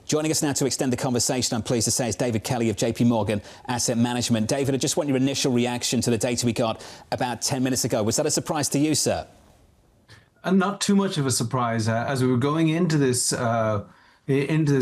Joining us now to extend the conversation, I'm pleased to say, is David Kelly of JPMorgan Asset Management. David, I just want your initial reaction to the data we got about 10 minutes ago. Was that a surprise to you, sir? Not too much of a surprise. As we were going into this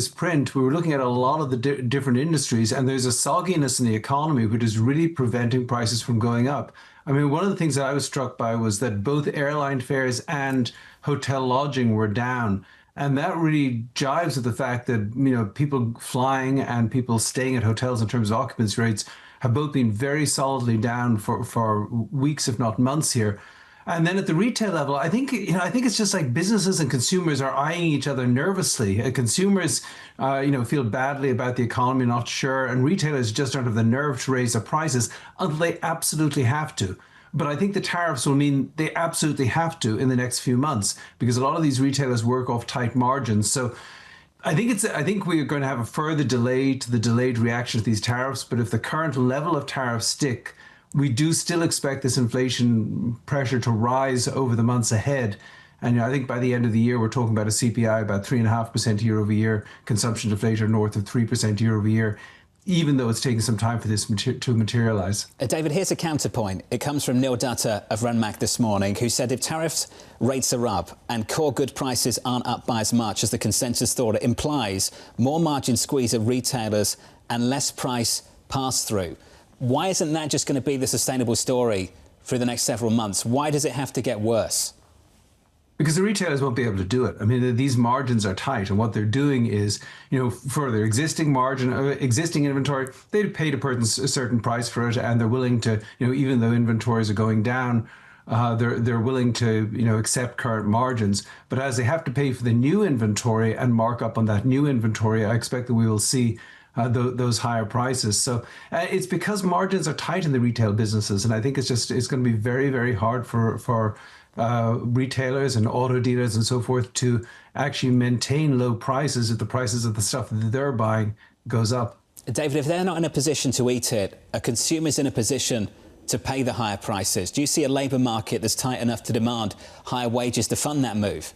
print, we were looking at a lot of the different industries, and there's a sogginess in the economy which is really preventing prices from going up. I mean, one of the things that I was struck by was that both airline fares and hotel lodging were down. And that really jives with the fact that, people flying and people staying at hotels in terms of occupancy rates have both been very solidly down for weeks, if not months here. And then at the retail level, I think it's just like businesses and consumers are eyeing each other nervously. Consumers, feel badly about the economy, not sure, and retailers just don't have the nerve to raise their prices until they absolutely have to. But I think the tariffs will mean they absolutely have to in the next few months, because a lot of these retailers work off tight margins. So I think we are going to have a further delay to the delayed reaction to these tariffs. But if the current level of tariffs stick, we do still expect this inflation pressure to rise over the months ahead. And I think by the end of the year, we're talking about a CPI about 3.5% year over year, consumption deflator north of 3% year over year, even though it's taking some time for this to materialize. David, here's a counterpoint. It comes from Neil Dutta of Renmark this morning, who said if tariffs rates are up and core good prices aren't up by as much as the consensus thought, it implies more margin squeeze at retailers and less price pass-through. Why isn't that just going to be the sustainable story for the next several months? Why does it have to get worse? Because the retailers won't be able to do it. I mean, these margins are tight, and what they're doing is, for their existing inventory, they'd paid a certain price for it, and they're willing to, even though inventories are going down, they're willing to, accept current margins. But as they have to pay for the new inventory and mark up on that new inventory, I expect that we will see those higher prices. So it's because margins are tight in the retail businesses, and I think it's going to be very, very hard for retailers and auto dealers and so forth to actually maintain low prices if the prices of the stuff that they're buying goes up. David, if they're not in a position to eat it, are consumers in a position to pay the higher prices? Do you see a labour market that's tight enough to demand higher wages to fund that move?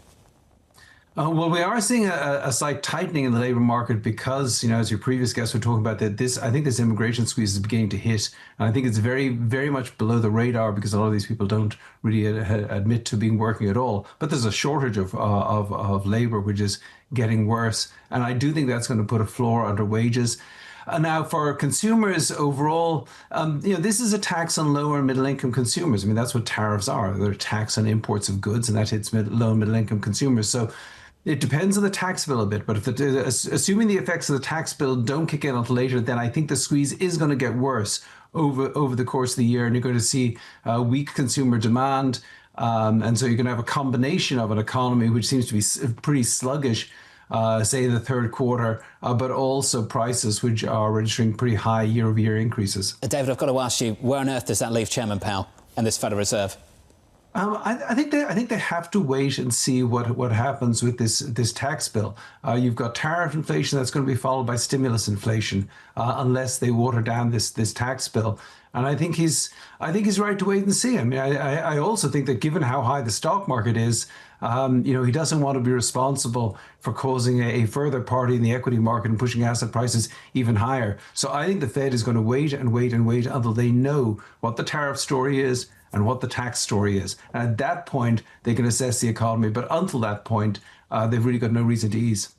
Well, we are seeing a slight tightening in the labour market because, as your previous guests were talking about, that I think this immigration squeeze is beginning to hit. And I think it's very, very much below the radar because a lot of these people don't really admit to being working at all. But there's a shortage of labour, which is getting worse. And I do think that's going to put a floor under wages. Now, for consumers overall, this is a tax on lower and middle-income consumers. I mean, that's what tariffs are. They're a tax on imports of goods, and that hits low and middle-income consumers. So it depends on the tax bill a bit, but assuming the effects of the tax bill don't kick in until later, then I think the squeeze is going to get worse over the course of the year, and you're going to see weak consumer demand, and so you're going to have a combination of an economy which seems to be pretty sluggish, say in the third quarter, but also prices which are registering pretty high year-over-year increases. David, I've got to ask you, where on earth does that leave Chairman Powell and this Federal Reserve? I think they have to wait and see what happens with this tax bill. You've got tariff inflation that's going to be followed by stimulus inflation unless they water down this tax bill. And I think he's right to wait and see. I mean, I also think that given how high the stock market is, he doesn't want to be responsible for causing a further party in the equity market and pushing asset prices even higher. So I think the Fed is going to wait and wait and wait until they know what the tariff story is and what the tax story is. And at that point, they can assess the economy. But until that point, they've really got no reason to ease.